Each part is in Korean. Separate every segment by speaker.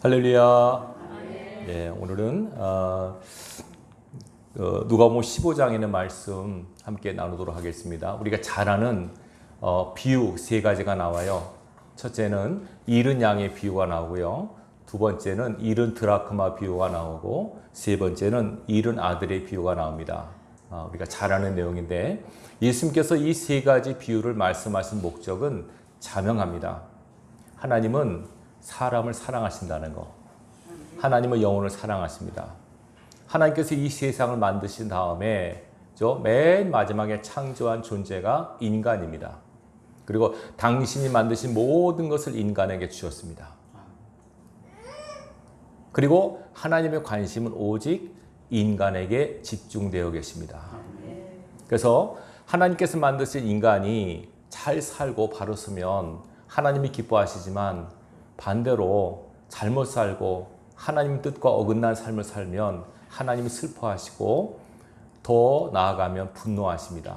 Speaker 1: 할렐루야. 네, 오늘은 누가복음 15장에 있는 말씀 함께 나누도록 하겠습니다. 우리가 잘 아는 비유 세 가지가 나와요. 첫째는 잃은 양의 비유가 나오고요. 두 번째는 잃은 드라크마 비유가 나오고 세 번째는 잃은 아들의 비유가 나옵니다. 우리가 잘 아는 내용인데 예수님께서 이 세 가지 비유를 말씀하신 목적은 자명합니다. 하나님은 사람을 사랑하신다는 거. 하나님은 영혼을 사랑하십니다. 하나님께서 이 세상을 만드신 다음에 맨 마지막에 창조한 존재가 인간입니다. 그리고 당신이 만드신 모든 것을 인간에게 주셨습니다. 그리고 하나님의 관심은 오직 인간에게 집중되어 계십니다. 그래서 하나님께서 만드신 인간이 잘 살고 바로 서면 하나님이 기뻐하시지만 반대로 잘못 살고 하나님 뜻과 어긋난 삶을 살면 하나님이 슬퍼하시고 더 나아가면 분노하십니다.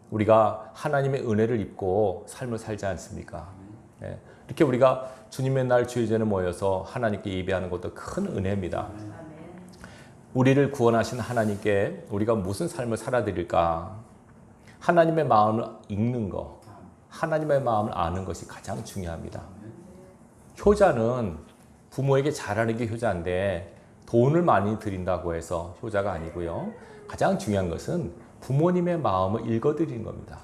Speaker 1: 우리가 하나님의 은혜를 입고 삶을 살지 않습니까? 네. 이렇게 우리가 주님의 날 주일전에 모여서 하나님께 예배하는 것도 큰 은혜입니다. 우리를 구원하신 하나님께 우리가 무슨 삶을 살아드릴까? 하나님의 마음을 읽는 것, 하나님의 마음을 아는 것이 가장 중요합니다. 효자는 부모에게 잘하는 게 효자인데 돈을 많이 드린다고 해서 효자가 아니고요. 가장 중요한 것은 부모님의 마음을 읽어드리는 겁니다.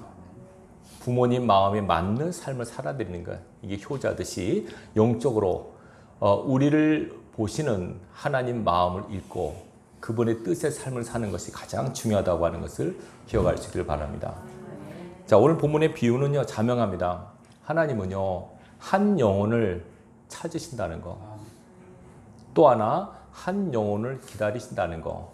Speaker 1: 부모님 마음에 맞는 삶을 살아드리는 것. 이게 효자듯이 영적으로 우리를 보시는 하나님 마음을 읽고 그분의 뜻의 삶을 사는 것이 가장 중요하다고 하는 것을 기억할 수 있기를 바랍니다. 자, 오늘 본문의 비유는요, 자명합니다. 하나님은요, 한 영혼을 찾으신다는 거. 또 하나, 한 영혼을 기다리신다는 거.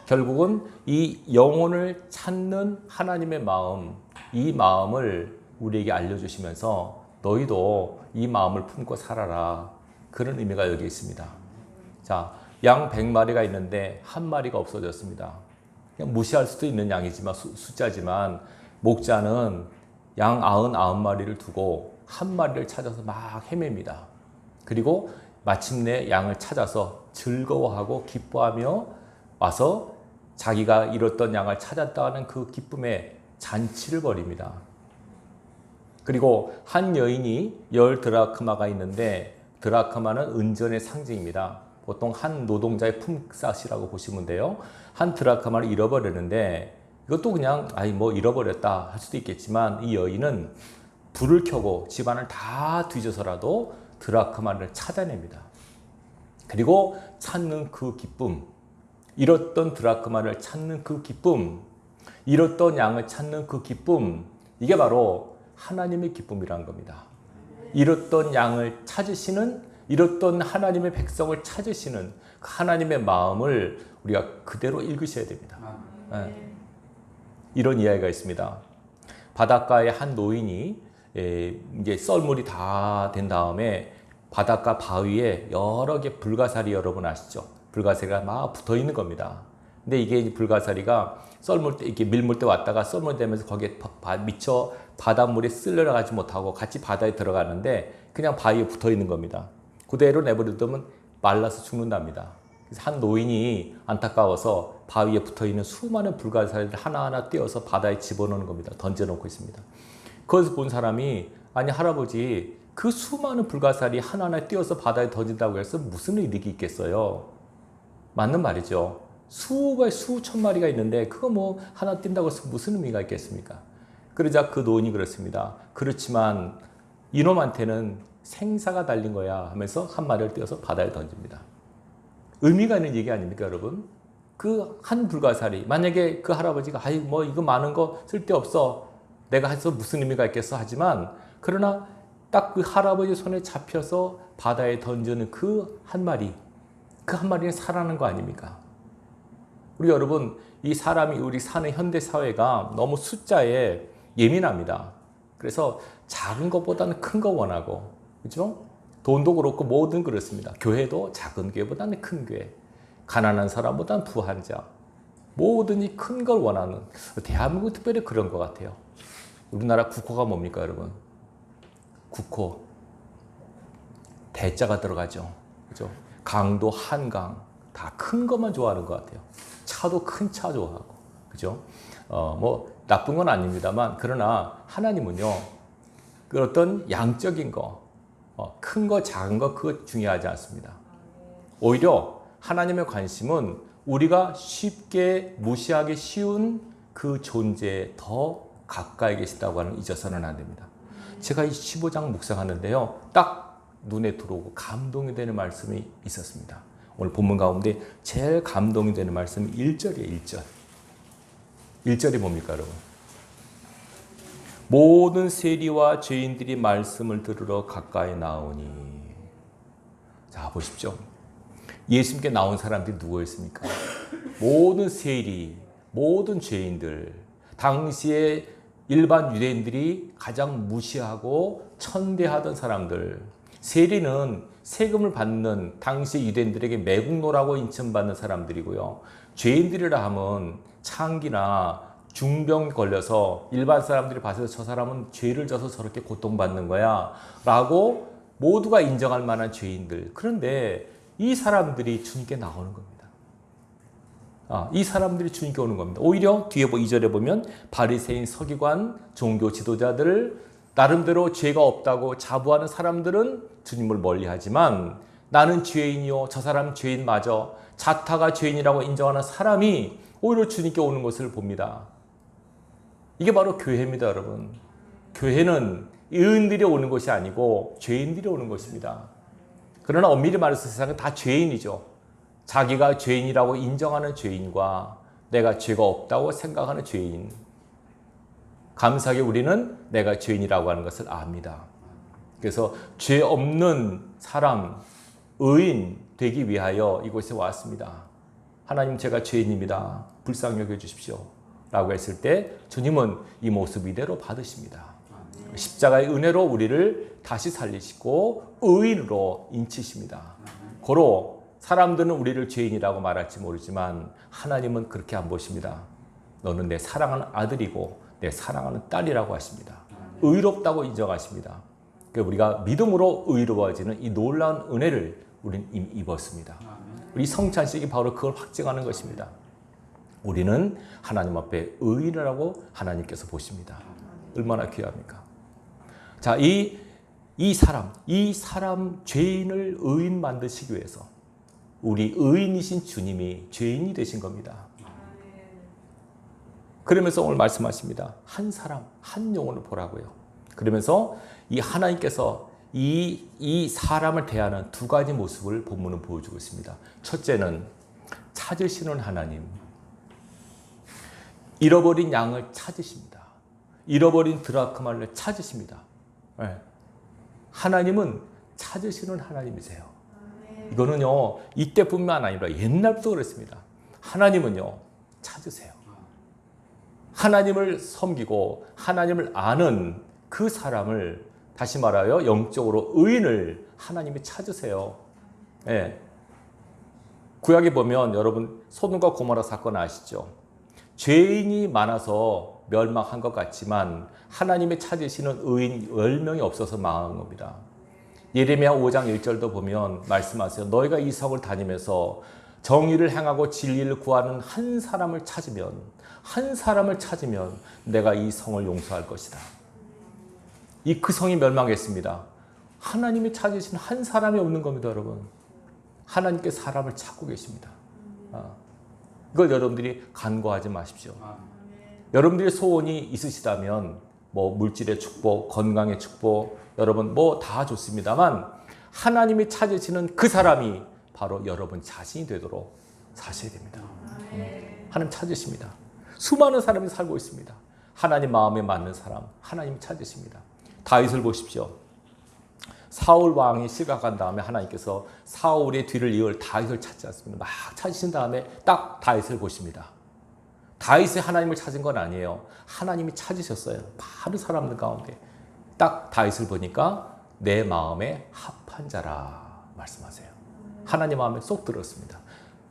Speaker 1: 결국은 이 영혼을 찾는 하나님의 마음, 이 마음을 우리에게 알려주시면서 너희도 이 마음을 품고 살아라. 그런 의미가 여기 있습니다. 자, 양 100마리가 있는데 한 마리가 없어졌습니다. 그냥 무시할 수도 있는 양이지만 숫자지만 목자는 양 99마리를 두고 한 마리를 찾아서 막 헤맵니다. 그리고 마침내 양을 찾아서 즐거워하고 기뻐하며 와서 자기가 잃었던 양을 찾았다는 그 기쁨에 잔치를 벌입니다. 그리고 한 여인이 10 드라크마가 있는데 드라크마는 은전의 상징입니다. 보통 한 노동자의 품삯이라고 보시면 돼요. 한 드라크마를 잃어버렸는데 이것도 그냥 잃어버렸다 할 수도 있겠지만 이 여인은 불을 켜고 집안을 다 뒤져서라도 드라크마를 찾아냅니다. 그리고 찾는 그 기쁨, 잃었던 드라크마를 찾는 그 기쁨, 잃었던 양을 찾는 그 기쁨, 이게 바로 하나님의 기쁨이라는 겁니다. 잃었던 양을 찾으시는, 잃었던 하나님의 백성을 찾으시는 그 하나님의 마음을 우리가 그대로 읽으셔야 됩니다. 네. 이런 이야기가 있습니다. 바닷가에 한 노인이 이제 썰물이 다 된 다음에 바닷가 바위에 여러 개 불가사리 여러분 아시죠? 불가사리가 막 붙어 있는 겁니다. 근데 이게 불가사리가 썰물 때 이렇게 밀물 때 왔다가 썰물 되면서 거기에 미처 바닷물이 쓸려가지 못하고 같이 바다에 들어가는데 그냥 바위에 붙어 있는 겁니다. 그대로 내버려두면 말라서 죽는답니다. 그래서 한 노인이 안타까워서 바위에 붙어있는 수많은 불가사리를 하나하나 떼어서 바다에 집어넣는 겁니다. 던져놓고 있습니다. 그것을 본 사람이 아니 할아버지 그 수많은 불가사리 하나하나 떼어서 바다에 던진다고 해서 무슨 이득이 있겠어요? 맞는 말이죠. 수천 마리가 있는데 그거 하나 뛴다고 해서 무슨 의미가 있겠습니까? 그러자 그 노인이 그렇습니다. 그렇지만 이놈한테는 생사가 달린 거야 하면서 한 마리를 떼어서 바다에 던집니다. 의미가 있는 얘기 아닙니까, 여러분? 그 한 불가사리, 만약에 그 할아버지가 이거 많은 거 쓸데없어, 내가 해서 무슨 의미가 있겠어 하지만 그러나 딱 그 할아버지 손에 잡혀서 바다에 던지는 그 한 마리는 살아나는 거 아닙니까? 우리 여러분, 이 사람이 우리 사는 현대 사회가 너무 숫자에 예민합니다. 그래서 작은 것보다는 큰 거 원하고, 그렇죠? 돈도 그렇고 뭐든 그렇습니다. 교회도 작은 교회보다는 큰 교회, 가난한 사람보다는 부한 자, 뭐든지 큰 걸 원하는, 대한민국 특별히 그런 것 같아요. 우리나라 국호가 뭡니까, 여러분? 국호. 대자가 들어가죠. 그죠? 강도, 한강 다 큰 것만 좋아하는 것 같아요. 차도 큰 차 좋아하고, 그죠? 뭐 나쁜 건 아닙니다만, 그러나 하나님은요, 그 어떤 양적인 거, 큰 거, 작은 거, 그거 중요하지 않습니다. 오히려 하나님의 관심은 우리가 쉽게 무시하기 쉬운 그 존재에 더 가까이 계시다고 하는 잊어서는 안 됩니다. 제가 이 15장 묵상하는데요, 딱 눈에 들어오고 감동이 되는 말씀이 있었습니다. 오늘 본문 가운데 제일 감동이 되는 말씀이 1절이에요. 1절. 1절이 뭡니까, 여러분? 모든 세리와 죄인들이 말씀을 들으러 가까이 나오니. 자, 보십시오. 예수님께 나온 사람들이 누구였습니까? 모든 세리, 모든 죄인들. 당시에 일반 유대인들이 가장 무시하고 천대하던 사람들. 세리는 세금을 받는 당시 유대인들에게 매국노라고 인정받는 사람들이고요. 죄인들이라 하면 창기나 중병 걸려서 일반 사람들이 봤을 때 저 사람은 죄를 져서 저렇게 고통받는 거야 라고 모두가 인정할 만한 죄인들. 그런데 이 사람들이 주님께 나오는 겁니다. 이 사람들이 주님께 오는 겁니다. 오히려 뒤에 2절에 보면 바리새인, 서기관, 종교 지도자들, 나름대로 죄가 없다고 자부하는 사람들은 주님을 멀리하지만 나는 죄인이요, 저 사람 죄인 맞아, 자타가 죄인이라고 인정하는 사람이 오히려 주님께 오는 것을 봅니다. 이게 바로 교회입니다, 여러분. 교회는 의인들이 오는 것이 아니고 죄인들이 오는 것입니다. 그러나 엄밀히 말해서 세상은 다 죄인이죠. 자기가 죄인이라고 인정하는 죄인과 내가 죄가 없다고 생각하는 죄인. 감사하게 우리는 내가 죄인이라고 하는 것을 압니다. 그래서 죄 없는 사람, 의인 되기 위하여 이곳에 왔습니다. 하나님, 제가 죄인입니다. 불쌍히 여겨주십시오 라고 했을 때 주님은 이 모습 이대로 받으십니다. 십자가의 은혜로 우리를 다시 살리시고 의인으로 인치십니다. 고로 사람들은 우리를 죄인이라고 말할지 모르지만 하나님은 그렇게 안 보십니다. 너는 내 사랑하는 아들이고 내 사랑하는 딸이라고 하십니다. 의롭다고 인정하십니다. 그러니까 우리가 믿음으로 의로워지는 이 놀라운 은혜를 우리는 이미 입었습니다. 우리 성찬식이 바로 그걸 확증하는 것입니다. 우리는 하나님 앞에 의인이라고 하나님께서 보십니다. 얼마나 귀합니까? 자, 이 사람 죄인을 의인 만드시기 위해서 우리 의인이신 주님이 죄인이 되신 겁니다. 그러면서 오늘 말씀하십니다. 한 사람, 한 영혼을 보라고요. 그러면서 이 하나님께서 이 사람을 대하는 두 가지 모습을 본문은 보여주고 있습니다. 첫째는 찾으시는 하나님. 잃어버린 양을 찾으십니다. 잃어버린 드라크마를 찾으십니다. 네. 하나님은 찾으시는 하나님이세요. 이거는요, 이때뿐만 아니라 옛날부터 그랬습니다. 하나님은요, 찾으세요. 하나님을 섬기고 하나님을 아는 그 사람을, 다시 말하여 영적으로 의인을 하나님이 찾으세요. 네. 구약에 보면 여러분 소돔과 고모라 사건 아시죠? 죄인이 많아서 멸망한 것 같지만 하나님이 찾으시는 의인 10명이 없어서 망한 겁니다. 예레미야 5장 1절도 보면 말씀하세요. 너희가 이 성을 다니면서 정의를 행하고 진리를 구하는 한 사람을 찾으면 내가 이 성을 용서할 것이다. 그 성이 멸망했습니다. 하나님이 찾으신 한 사람이 없는 겁니다, 여러분. 하나님께 사람을 찾고 계십니다. 이걸 여러분들이 간과하지 마십시오. 여러분들의 소원이 있으시다면 뭐 물질의 축복, 건강의 축복, 여러분 뭐 다 좋습니다만 하나님이 찾으시는 그 사람이 바로 여러분 자신이 되도록 사셔야 됩니다. 하나님 찾으십니다. 수많은 사람이 살고 있습니다. 하나님 마음에 맞는 사람 하나님이 찾으십니다. 다윗을 보십시오. 사울 왕이 시각한 다음에 하나님께서 사울의 뒤를 이을 다윗을 찾지 않습니다. 막 찾으신 다음에 딱 다윗을 보십니다. 다윗이 하나님을 찾은 건 아니에요. 하나님이 찾으셨어요. 많은 사람들 가운데 딱 다윗을 보니까 내 마음에 합한 자라 말씀하세요. 하나님 마음에 쏙 들었습니다.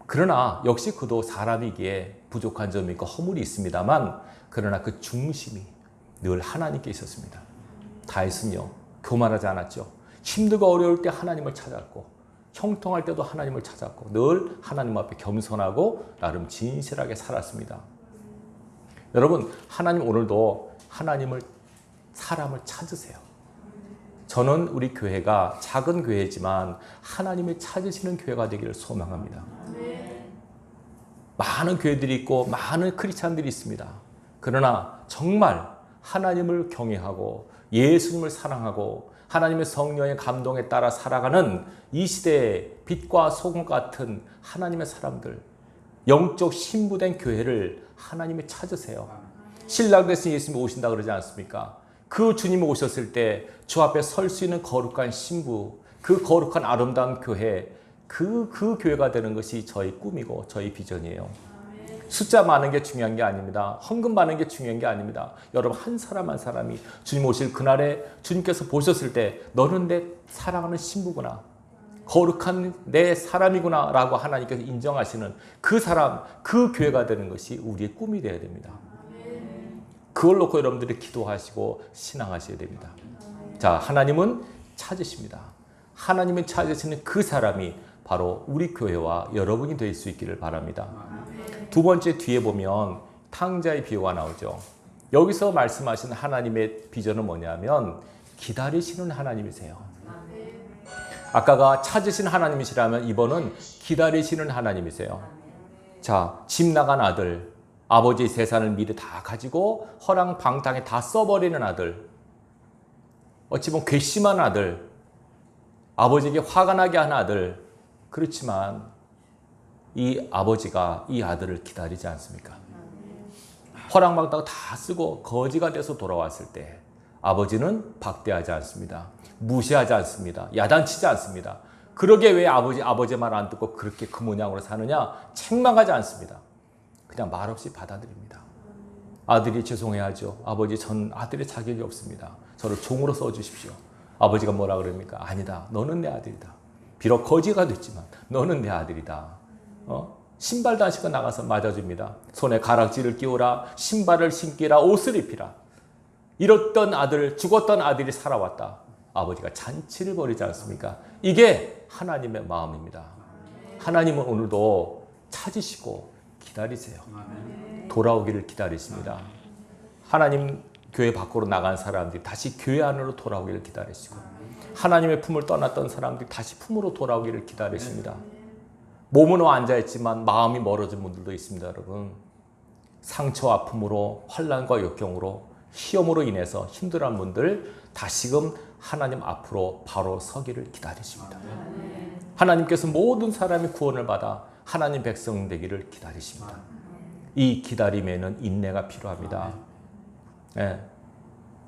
Speaker 1: 그러나 역시 그도 사람이기에 부족한 점이 있고 허물이 있습니다만 그러나 그 중심이 늘 하나님께 있었습니다. 다윗은요 교만하지 않았죠. 힘들고 어려울 때 하나님을 찾았고 형통할 때도 하나님을 찾았고 늘 하나님 앞에 겸손하고 나름 진실하게 살았습니다. 여러분, 하나님 오늘도 사람을 찾으세요. 저는 우리 교회가 작은 교회지만 하나님을 찾으시는 교회가 되기를 소망합니다. 많은 교회들이 있고 많은 크리스찬들이 있습니다. 그러나 정말 하나님을 경외하고 예수님을 사랑하고 하나님의 성령의 감동에 따라 살아가는 이 시대의 빛과 소금 같은 하나님의 사람들, 영적 신부된 교회를 하나님이 찾으세요. 신랑 되신 예수님이 오신다 그러지 않습니까? 그 주님이 오셨을 때 주 앞에 설 수 있는 거룩한 신부, 그 거룩한 아름다운 교회, 그 교회가 되는 것이 저희 꿈이고 저희 비전이에요. 숫자 많은 게 중요한 게 아닙니다. 헌금 많은 게 중요한 게 아닙니다. 여러분, 한 사람 한 사람이 주님 오실 그날에 주님께서 보셨을 때 너는 내 사랑하는 신부구나, 거룩한 내 사람이구나 라고 하나님께서 인정하시는 그 사람, 그 교회가 되는 것이 우리의 꿈이 되어야 됩니다. 그걸 놓고 여러분들이 기도하시고 신앙하셔야 됩니다. 자, 하나님은 찾으십니다. 하나님은 찾으시는 그 사람이 바로 우리 교회와 여러분이 될 수 있기를 바랍니다. 두 번째 뒤에 보면 탕자의 비유가 나오죠. 여기서 말씀하신 하나님의 비전은 뭐냐면 기다리시는 하나님이세요. 아까가 찾으신 하나님이시라면 이번은 기다리시는 하나님이세요. 자, 집 나간 아들, 아버지 재산을 미리 다 가지고 허랑방탕에 다 써버리는 아들, 어찌 보면 괘씸한 아들, 아버지에게 화가 나게 한 아들. 그렇지만 이 아버지가 이 아들을 기다리지 않습니까? 허랑방탕 다 쓰고 거지가 돼서 돌아왔을 때 아버지는 박대하지 않습니다. 무시하지 않습니다. 야단치지 않습니다. 그러게 왜 아버지 말 안 듣고 그렇게 그 모양으로 사느냐? 책망하지 않습니다. 그냥 말없이 받아들입니다. 아들이 죄송해하죠. 아버지, 전 아들의 자격이 없습니다. 저를 종으로 써주십시오. 아버지가 뭐라 그럽니까? 아니다. 너는 내 아들이다. 비록 거지가 됐지만 너는 내 아들이다. 신발도 안 신고 나가서 맞아줍니다. 손에 가락지를 끼우라. 신발을 신기라. 옷을 입히라. 잃었던 아들, 죽었던 아들이 살아왔다. 아버지가 잔치를 벌이지 않습니까? 이게 하나님의 마음입니다. 하나님은 오늘도 찾으시고 기다리세요. 돌아오기를 기다리십니다. 하나님 교회 밖으로 나간 사람들이 다시 교회 안으로 돌아오기를 기다리시고 하나님의 품을 떠났던 사람들이 다시 품으로 돌아오기를 기다리십니다. 몸은 앉아있지만 마음이 멀어진 분들도 있습니다. 여러분, 상처 아픔으로 환난과 역경으로 시험으로 인해서 힘들어하는 분들 다시금 하나님 앞으로 바로 서기를 기다리십니다. 하나님께서 모든 사람이 구원을 받아 하나님 백성 되기를 기다리십니다. 이 기다림에는 인내가 필요합니다. 네.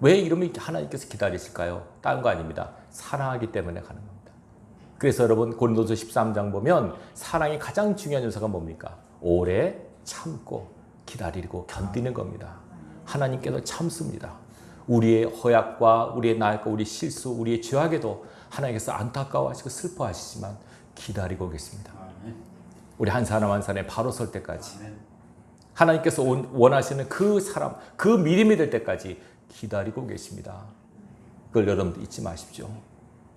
Speaker 1: 왜 이러면 하나님께서 기다리실까요? 다른 거 아닙니다. 사랑하기 때문에 가는 겁니다. 그래서 여러분 고린도서 13장 보면 사랑이 가장 중요한 요소가 뭡니까? 오래 참고 기다리고 견디는 겁니다. 하나님께서 참습니다. 우리의 허약과 우리의 나약과 우리의 실수, 우리의 죄악에도 하나님께서 안타까워하시고 슬퍼하시지만 기다리고 계십니다. 우리 한 사람 한 사람이 바로 설 때까지 하나님께서 원하시는 그 사람, 그 믿음이 될 때까지 기다리고 계십니다. 그걸 여러분들 잊지 마십시오.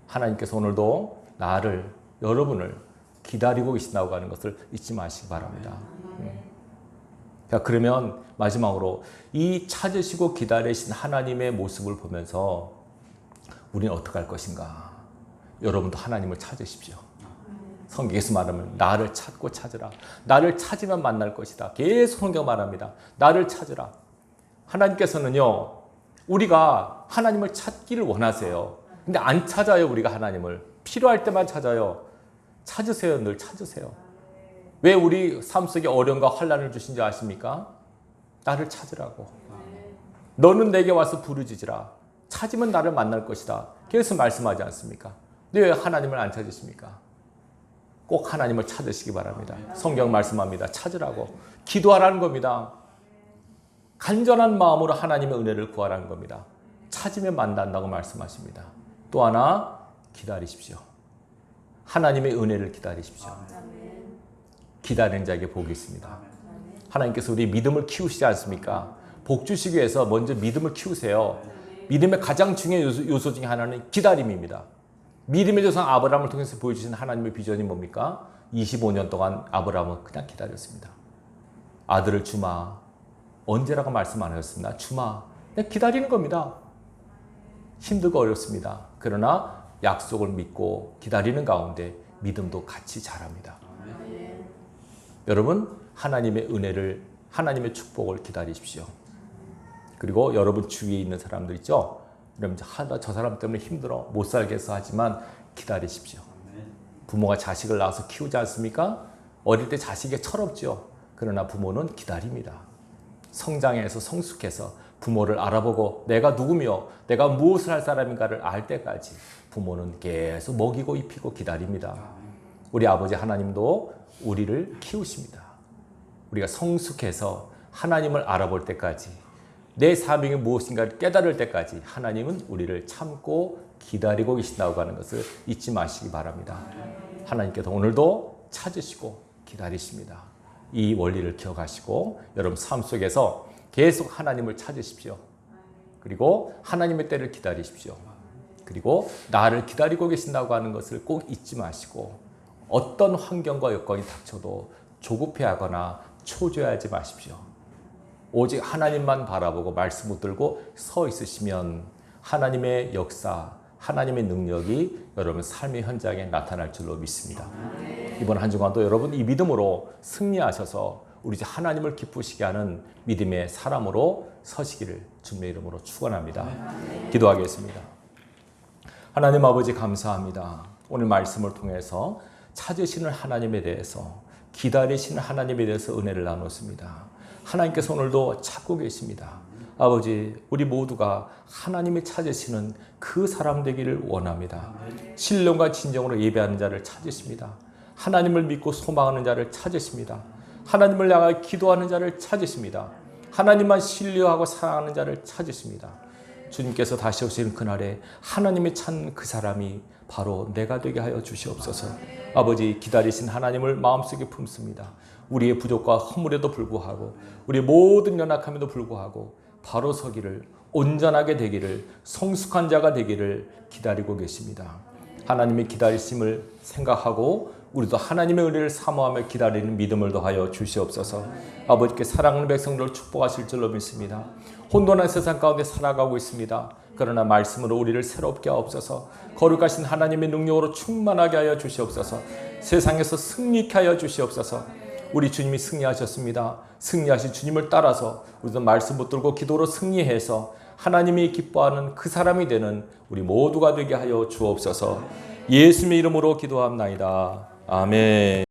Speaker 1: 하나님께서 오늘도 나를, 여러분을 기다리고 계신다고 하는 것을 잊지 마시기 바랍니다. 자, 그러면 마지막으로 이 찾으시고 기다리신 하나님의 모습을 보면서 우리는 어떻게 할 것인가? 여러분도 하나님을 찾으십시오. 성경에서 말하면 나를 찾고 찾으라. 나를 찾으면 만날 것이다. 계속 성경 말합니다. 나를 찾으라. 하나님께서는요, 우리가 하나님을 찾기를 원하세요. 근데 안 찾아요, 우리가 하나님을. 필요할 때만 찾아요. 찾으세요, 늘 찾으세요. 왜 우리 삶 속에 어려움과 환난을 주신지 아십니까? 나를 찾으라고. 너는 내게 와서 부르짖으라. 찾으면 나를 만날 것이다. 계속 말씀하지 않습니까? 근데 왜 하나님을 안 찾으십니까? 꼭 하나님을 찾으시기 바랍니다. 성경 말씀합니다. 찾으라고. 기도하라는 겁니다. 간절한 마음으로 하나님의 은혜를 구하라는 겁니다. 찾으면 만난다고 말씀하십니다. 또 하나, 기다리십시오. 하나님의 은혜를 기다리십시오. 기다리는 자에게 복이 있습니다. 하나님께서 우리 믿음을 키우시지 않습니까? 복 주시기 위해서 먼저 믿음을 키우세요. 믿음의 가장 중요한 요소 중에 하나는 기다림입니다. 믿음의 조상 아브라함을 통해서 보여주신 하나님의 비전이 뭡니까? 25년 동안 아브라함은 그냥 기다렸습니다. 아들을 주마. 언제라고 말씀 안 하셨습니다. 주마. 그냥 기다리는 겁니다. 힘들고 어렵습니다. 그러나 약속을 믿고 기다리는 가운데 믿음도 같이 자랍니다. 여러분, 하나님의 은혜를, 하나님의 축복을 기다리십시오. 그리고 여러분 주위에 있는 사람들 있죠? 여러분, 저 사람 때문에 힘들어, 못 살겠어 하지만 기다리십시오. 부모가 자식을 낳아서 키우지 않습니까? 어릴 때 자식이 철없죠. 그러나 부모는 기다립니다. 성장해서 성숙해서 부모를 알아보고 내가 누구며 내가 무엇을 할 사람인가를 알 때까지 부모는 계속 먹이고 입히고 기다립니다. 우리 아버지 하나님도 우리를 키우십니다. 우리가 성숙해서 하나님을 알아볼 때까지, 내 사명이 무엇인가를 깨달을 때까지 하나님은 우리를 참고 기다리고 계신다고 하는 것을 잊지 마시기 바랍니다. 하나님께서 오늘도 찾으시고 기다리십니다. 이 원리를 기억하시고 여러분 삶 속에서 계속 하나님을 찾으십시오. 그리고 하나님의 때를 기다리십시오. 그리고 나를 기다리고 계신다고 하는 것을 꼭 잊지 마시고 어떤 환경과 여건이 닥쳐도 조급해하거나 초조해하지 마십시오. 오직 하나님만 바라보고 말씀 붙들고 서 있으시면 하나님의 역사, 하나님의 능력이 여러분 삶의 현장에 나타날 줄로 믿습니다. 이번 한 주간도 여러분 이 믿음으로 승리하셔서 우리 하나님을 기쁘시게 하는 믿음의 사람으로 서시기를 주님의 이름으로 축원합니다. 기도하겠습니다. 하나님 아버지 감사합니다. 오늘 말씀을 통해서 찾으시는 하나님에 대해서, 기다리시는 하나님에 대해서 은혜를 나눴습니다. 하나님께서 오늘도 찾고 계십니다. 아버지, 우리 모두가 하나님이 찾으시는 그 사람 되기를 원합니다. 신령과 진정으로 예배하는 자를 찾으십니다. 하나님을 믿고 소망하는 자를 찾으십니다. 하나님을 향하여 기도하는 자를 찾으십니다. 하나님만 신뢰하고 사랑하는 자를 찾으십니다. 주님께서 다시 오시는 그날에 하나님이 찾는 그 사람이 바로 내가 되게 하여 주시옵소서. 아버지, 기다리신 하나님을 마음속에 품습니다. 우리의 부족과 허물에도 불구하고 우리의 모든 연약함에도 불구하고 바로 서기를, 온전하게 되기를, 성숙한 자가 되기를 기다리고 계십니다. 하나님의 기다리심을 생각하고 우리도 하나님의 은혜를 사모하며 기다리는 믿음을 더하여 주시옵소서. 아버지께 사랑하는 백성들을 축복하실 줄로 믿습니다. 혼돈한 세상 가운데 살아가고 있습니다. 그러나 말씀으로 우리를 새롭게 하옵소서. 거룩하신 하나님의 능력으로 충만하게 하여 주시옵소서. 세상에서 승리케 하여 주시옵소서. 우리 주님이 승리하셨습니다. 승리하신 주님을 따라서 우리도 말씀 붙들고 기도로 승리해서 하나님이 기뻐하는 그 사람이 되는 우리 모두가 되게 하여 주옵소서. 예수님의 이름으로 기도합나이다. 아멘.